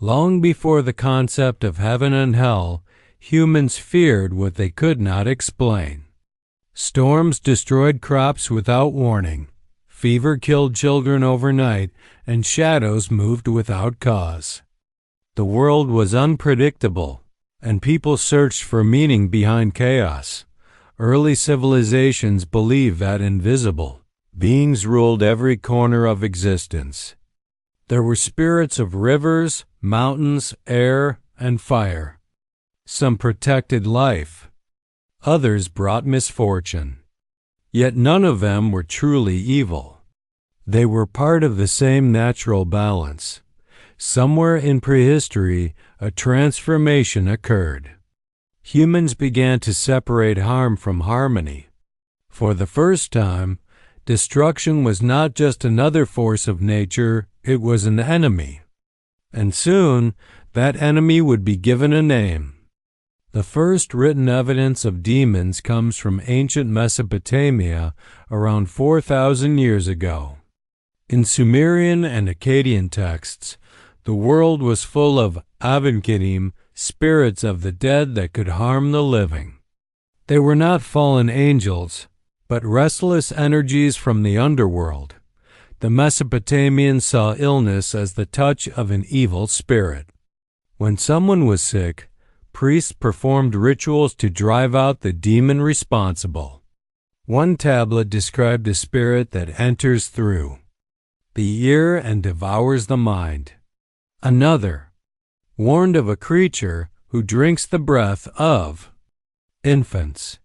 Long before the concept of heaven and hell, humans feared what they could not explain. Storms destroyed crops without warning, fever killed children overnight, and shadows moved without cause. The world was unpredictable, and people searched for meaning behind chaos. Early civilizations believed that invisible beings ruled every corner of existence. There were spirits of rivers, mountains, air, and fire. Some protected life. Others brought misfortune. Yet none of them were truly evil. They were part of the same natural balance. Somewhere in prehistory, a transformation occurred. Humans began to separate harm from harmony. For the first time, destruction was not just another force of nature, it was an enemy. And soon, that enemy would be given a name. The first written evidence of demons comes from ancient Mesopotamia around 4,000 years ago. In Sumerian and Akkadian texts, the world was full of Avankidim, spirits of the dead that could harm the living. They were not fallen angels, but restless energies from the underworld. The Mesopotamians saw illness as the touch of an evil spirit. When someone was sick, priests performed rituals to drive out the demon responsible. One tablet described a spirit that enters through the ear and devours the mind. Another warned of a creature who drinks the breath of infants.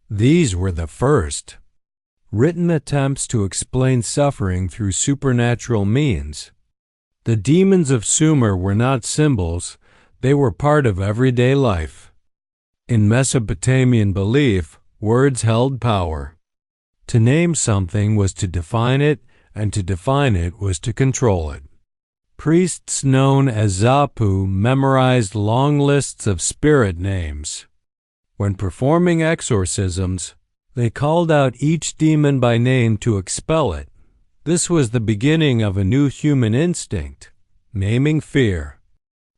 These were the first written attempts to explain suffering through supernatural means. The demons of Sumer were not symbols, they were part of everyday life. In Mesopotamian belief, words held power. To name something was to define it, and to define it was to control it. Priests known as Zapu memorized long lists of spirit names. When performing exorcisms, they called out each demon by name to expel it. This was the beginning of a new human instinct, naming fear.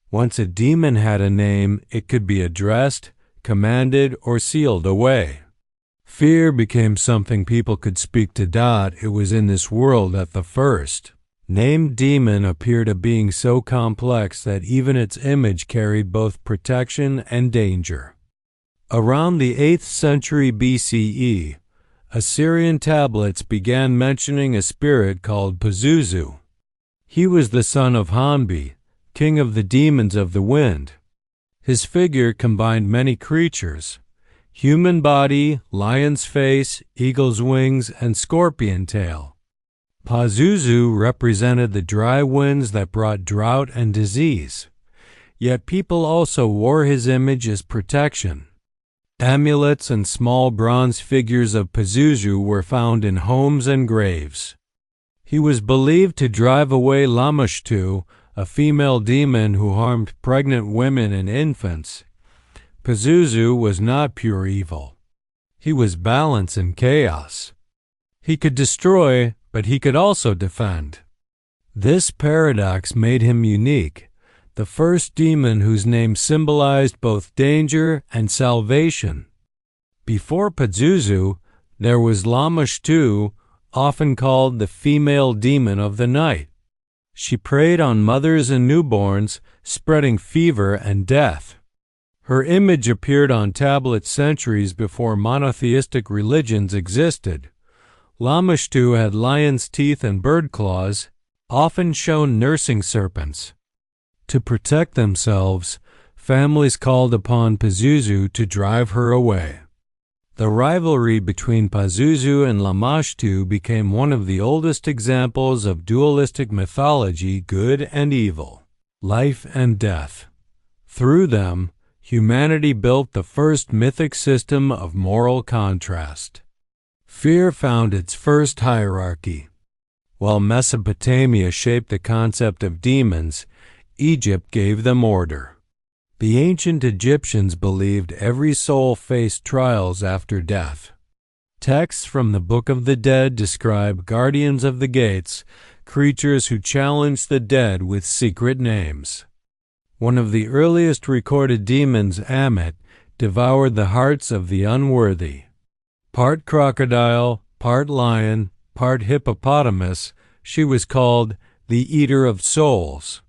Once a demon had a name, it could be addressed, commanded, or sealed away. Fear became something people could speak to. It was in this world that the first named demon appeared, a being so complex that even its image carried both protection and danger. Around the 8th century BCE, Assyrian tablets began mentioning a spirit called Pazuzu. He was the son of Hanbi, king of the demons of the wind. His figure combined many creatures: human body, lion's face, eagle's wings, and scorpion tail. Pazuzu represented the dry winds that brought drought and disease. Yet people also wore his image as protection. Amulets and small bronze figures of Pazuzu were found in homes and graves. He was believed to drive away Lamashtu, a female demon who harmed pregnant women and infants. Pazuzu was not pure evil. He was balance and chaos. He could destroy, but he could also defend. This paradox made him unique, the first demon whose name symbolized both danger and salvation. Before Pazuzu, there was Lamashtu, often called the female demon of the night. She preyed on mothers and newborns, spreading fever and death. Her image appeared on tablets centuries before monotheistic religions existed. Lamashtu had lion's teeth and bird claws, often shown nursing serpents. To protect themselves, families called upon Pazuzu to drive her away. The rivalry between Pazuzu and Lamashtu became one of the oldest examples of dualistic mythology, good and evil, life and death. Through them, humanity built the first mythic system of moral contrast. Fear found its first hierarchy. While Mesopotamia shaped the concept of demons, Egypt gave them order. The ancient Egyptians believed every soul faced trials after death. Texts from the Book of the Dead describe guardians of the gates, creatures who challenged the dead with secret names. One of the earliest recorded demons, Ammit, devoured the hearts of the unworthy. Part crocodile, part lion, part hippopotamus, she was called the Eater of Souls.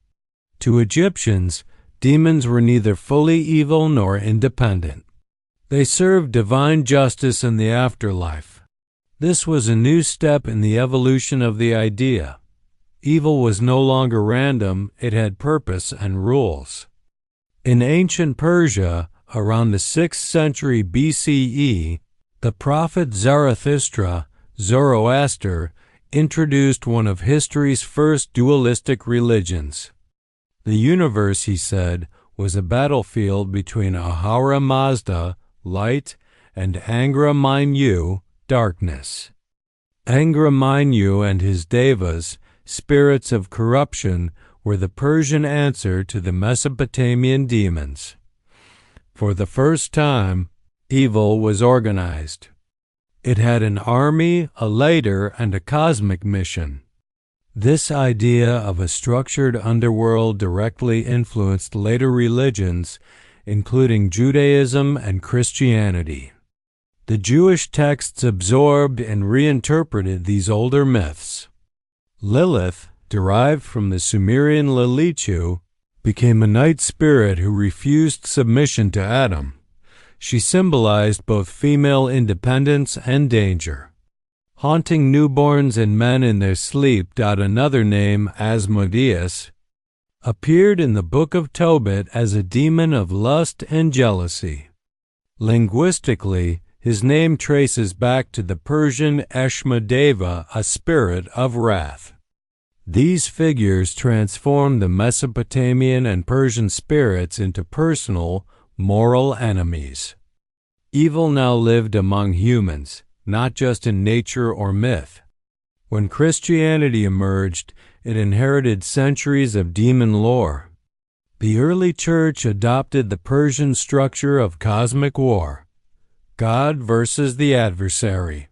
To Egyptians, demons were neither fully evil nor independent. They served divine justice in the afterlife. This was a new step in the evolution of the idea. Evil was no longer random, it had purpose and rules. In ancient Persia, around the 6th century BCE, the prophet Zarathustra, Zoroaster, introduced one of history's first dualistic religions. The universe, he said, was a battlefield between Ahura Mazda, light, and Angra Mainyu, darkness. Angra Mainyu and his devas, spirits of corruption, were the Persian answer to the Mesopotamian demons. For the first time, evil was organized. It had an army, a leader, and a cosmic mission. This idea of a structured underworld directly influenced later religions, including Judaism and Christianity. The Jewish texts absorbed and reinterpreted these older myths. Lilith, derived from the Sumerian Lilichu, became a night spirit who refused submission to Adam. She symbolized both female independence and danger. Haunting newborns and men in their sleep. Another name, Asmodeus, appeared in the Book of Tobit as a demon of lust and jealousy. Linguistically, his name traces back to the Persian Eshma-Deva, a spirit of wrath. These figures transformed the Mesopotamian and Persian spirits into personal, moral enemies. Evil now lived among humans, not just in nature or myth. When Christianity emerged, it inherited centuries of demon lore. The early church adopted the Persian structure of cosmic war. God versus the adversary.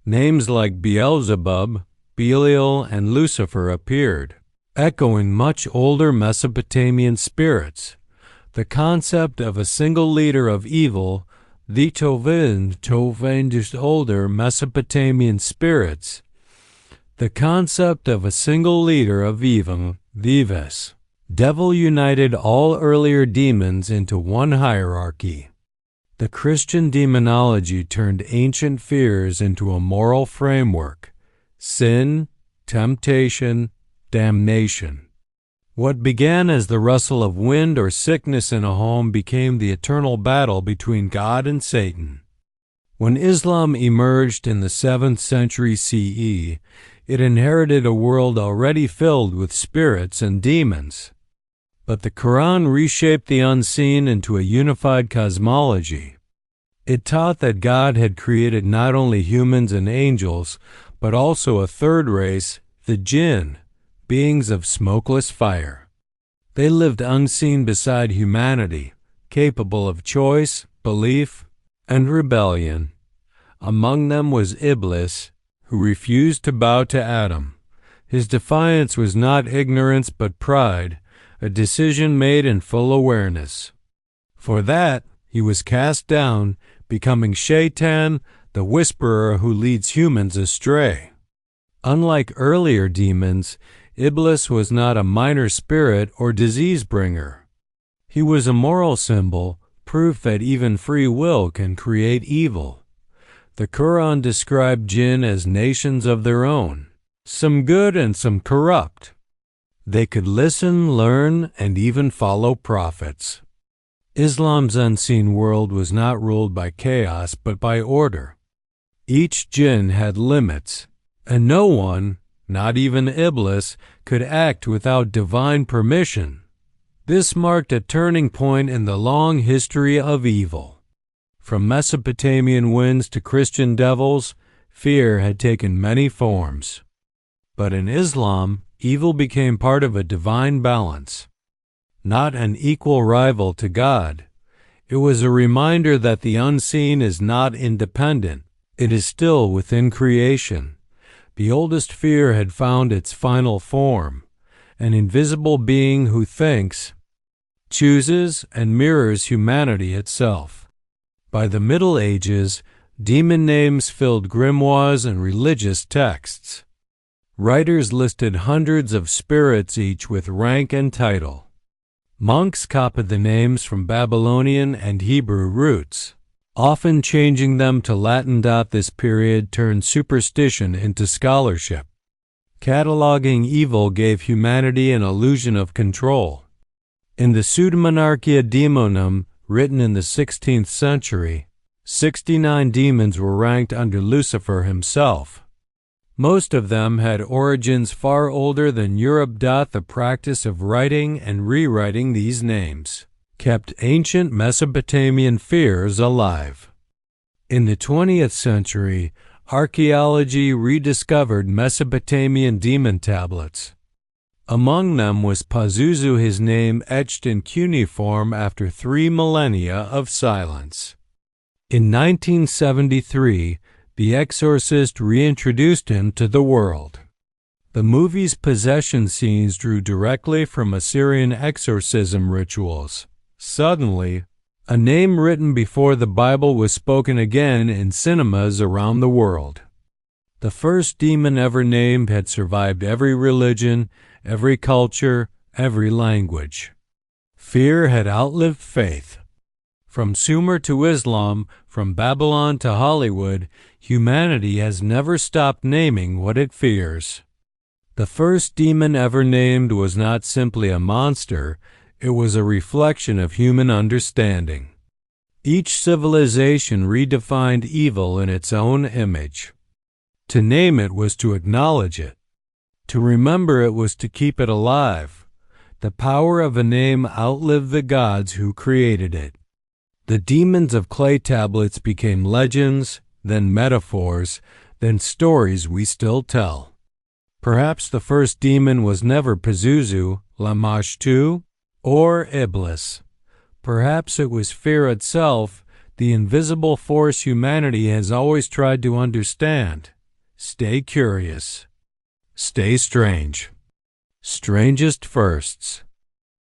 Names like Beelzebub, Belial, and Lucifer appeared, echoing much older Mesopotamian spirits. The concept of a single leader of evil, the Tovin, just older Mesopotamian spirits. The concept of a single leader of evil, Vives. Devil united all earlier demons into one hierarchy. The Christian demonology turned ancient fears into a moral framework: sin, temptation, damnation. What began as the rustle of wind or sickness in a home became the eternal battle between God and Satan. When Islam emerged in the 7th century CE, it inherited a world already filled with spirits and demons. But the Quran reshaped the unseen into a unified cosmology. It taught that God had created not only humans and angels, but also a third race, the jinn, beings of smokeless fire. They lived unseen beside humanity, capable of choice, belief, and rebellion. Among them was Iblis, who refused to bow to Adam. His defiance was not ignorance but pride, a decision made in full awareness. For that, he was cast down, becoming Shaitan, the whisperer who leads humans astray. Unlike earlier demons, Iblis was not a minor spirit or disease bringer. He was a moral symbol, proof that even free will can create evil. The Quran described jinn as nations of their own, some good and some corrupt. They could listen, learn, and even follow prophets. Islam's unseen world was not ruled by chaos but by order. Each jinn had limits, and no one, not even Iblis, could act without divine permission. This marked a turning point in the long history of evil. From Mesopotamian winds to Christian devils, fear had taken many forms. But in Islam, evil became part of a divine balance. Not an equal rival to God. It was a reminder that the unseen is not independent. It is still within creation. The oldest fear had found its final form, an invisible being who thinks, chooses and mirrors humanity itself. By the Middle Ages, demon names filled grimoires and religious texts. Writers listed hundreds of spirits, each with rank and title. Monks copied the names from Babylonian and Hebrew roots, often changing them to Latin. This period turned superstition into scholarship. Cataloging evil gave humanity an illusion of control. In the Pseudemonarchia Daemonum, written in the 16th century, 69 demons were ranked under Lucifer himself. Most of them had origins far older than Europe. The practice of writing and rewriting these names kept ancient Mesopotamian fears alive. In the 20th century, archaeology rediscovered Mesopotamian demon tablets. Among them was Pazuzu, his name etched in cuneiform after 3 millennia of silence. In 1973, The Exorcist reintroduced him to the world. The movie's possession scenes drew directly from Assyrian exorcism rituals. Suddenly, a name written before the Bible was spoken again in cinemas around the world. The first demon ever named had survived every religion, every culture, every language. Fear had outlived faith. From Sumer to Islam, from Babylon to Hollywood, humanity has never stopped naming what it fears. The first demon ever named was not simply a monster, it was a reflection of human understanding. Each civilization redefined evil in its own image. To name it was to acknowledge it. To remember it was to keep it alive. The power of a name outlived the gods who created it. The demons of clay tablets became legends, then metaphors, then stories we still tell. Perhaps the first demon was never Pazuzu, Lamashtu, or Iblis. Perhaps it was fear itself, the invisible force humanity has always tried to understand. Stay curious. Stay strange. Strangest Firsts.